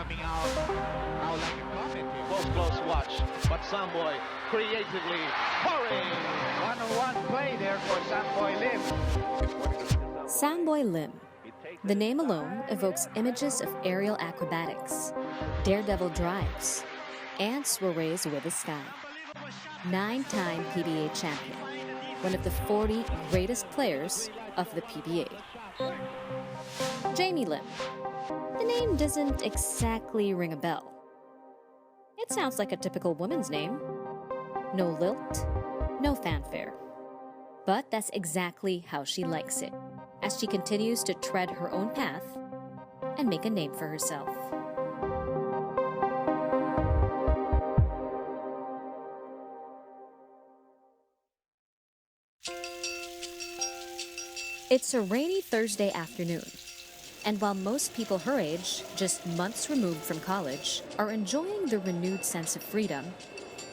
coming out now like a comet here. Was close watch, but Samboy creatively pouring. One-on-one play there for Samboy Lim. Samboy Lim. The name alone evokes images of aerial acrobatics, daredevil drives, and soirees with the sky. 9-time PBA champion, one of the 40 greatest players of the PBA. Jamie Lim. The name doesn't exactly ring a bell. It sounds like a typical woman's name. No lilt, no fanfare. But that's exactly how she likes it, as she continues to tread her own path and make a name for herself. It's a rainy Thursday afternoon, and while most people her age, just months removed from college, are enjoying the renewed sense of freedom,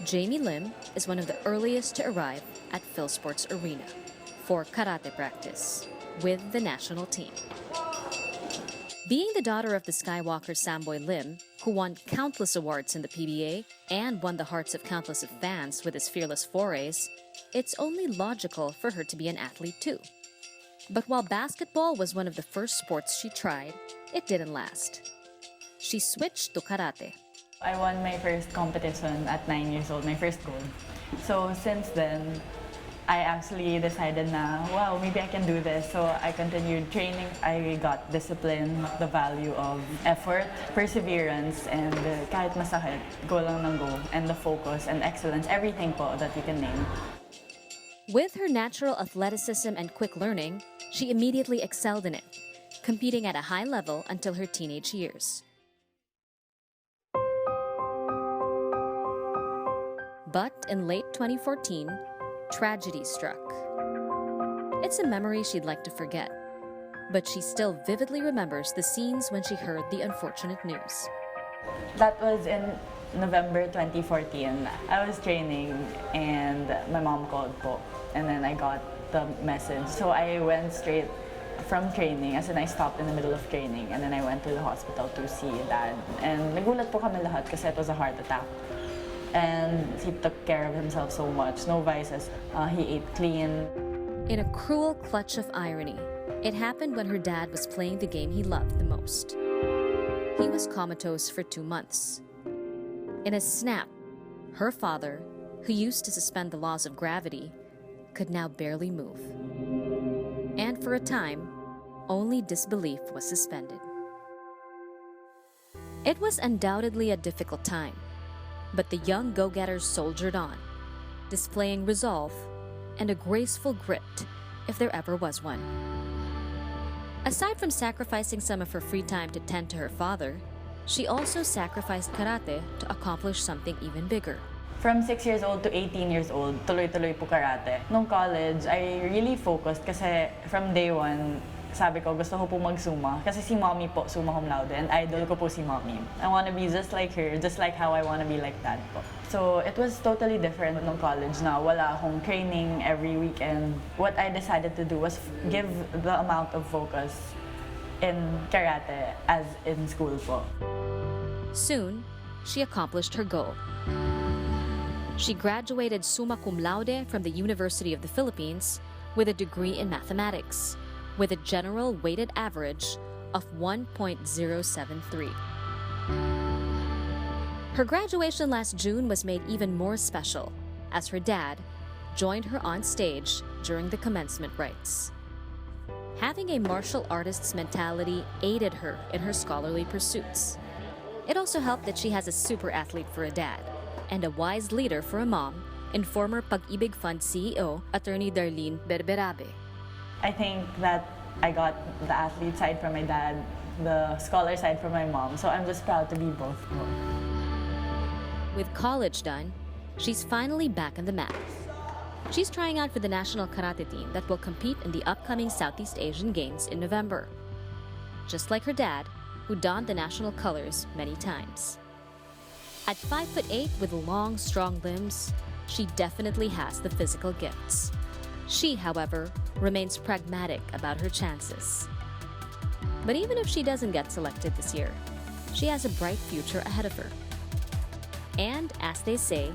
Jamie Lim is one of the earliest to arrive at Philsports Arena for karate practice with the national team. Being the daughter of the Skywalker Samboy Lim, who won countless awards in the PBA and won the hearts of countless of fans with his fearless forays, it's only logical for her to be an athlete too. But while basketball was one of the first sports she tried, it didn't last. She switched to karate. I won my first competition at 9 years old, my first gold. So since then, I actually decided na, wow, maybe I can do this. So I continued training. I got discipline, the value of effort, perseverance, and kahit masakit, go lang ng go, and the focus and excellence, everything po that you can name. With her natural athleticism and quick learning, she immediately excelled in it, competing at a high level until her teenage years. But in late 2014, tragedy struck. It's a memory she'd like to forget, but she still vividly remembers the scenes when she heard the unfortunate news. That was in November 2014. I was training and my mom called po, and then I got the message. So I went straight from training, as in I stopped in the middle of training, and then I went to the hospital to see Dad. And nagulat po kami lahat kasi it was a heart attack. And he took care of himself so much, no vices. He ate clean. In a cruel clutch of irony, it happened when her dad was playing the game he loved the most. He was comatose for 2 months. In a snap, her father, who used to suspend the laws of gravity, could now barely move. And for a time, only disbelief was suspended. It was undoubtedly a difficult time, but the young go-getters soldiered on, displaying resolve and a graceful grit if there ever was one. Aside from sacrificing some of her free time to tend to her father, she also sacrificed karate to accomplish something even bigger. From 6 years old to 18 years old, tuloy-tuloy po karate. Nung college, I really focused kasi from day one, sabi ko gusto ko po mag-summa. Kasi si mommy po, summa cum laude, and idol ko po si mommy. I want to be just like her, just like how I want to be like dad po. So it was totally different nung college na wala akong training every weekend. What I decided to do was give the amount of focus in karate as in school po. Soon, she accomplished her goal. She graduated summa cum laude from the University of the Philippines with a degree in mathematics, with a general weighted average of 1.073. Her graduation last June was made even more special as her dad joined her on stage during the commencement rites. Having a martial artist's mentality aided her in her scholarly pursuits. It also helped that she has a super athlete for a dad and a wise leader for a mom in former Pag-ibig Fund CEO, Attorney Darlene Berberabe. I think that I got the athlete side from my dad, the scholar side from my mom, so I'm just proud to be both. With college done, she's finally back on the mat. She's trying out for the national karate team that will compete in the upcoming Southeast Asian Games in November. Just like her dad, who donned the national colors many times. At 5'8" with long, strong limbs, she definitely has the physical gifts. She, however, remains pragmatic about her chances. But even if she doesn't get selected this year, she has a bright future ahead of her. And as they say,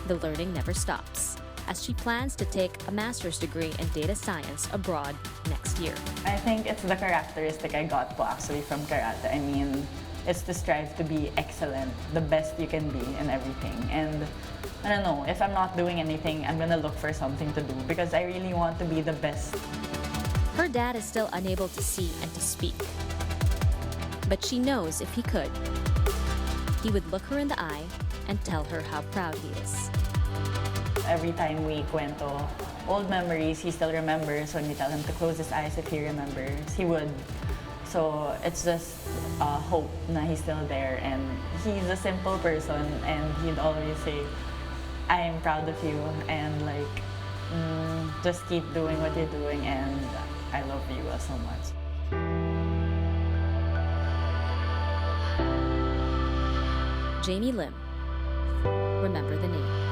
the learning never stops, as she plans to take a master's degree in data science abroad next year. I think it's the characteristic I got po actually from karate. I mean, it's to strive to be excellent, the best you can be in everything. And I don't know, if I'm not doing anything, I'm gonna look for something to do because I really want to be the best. Her dad is still unable to see and to speak. But she knows if he could, he would look her in the eye and tell her how proud he is. Every time we kwento old memories, he still remembers. When we tell him to close his eyes if he remembers, he would. So it's just hope na he's still there. And he's a simple person and he'd always say, I am proud of you and like, just keep doing what you're doing and I love you so much. Jamie Lim. Remember the name.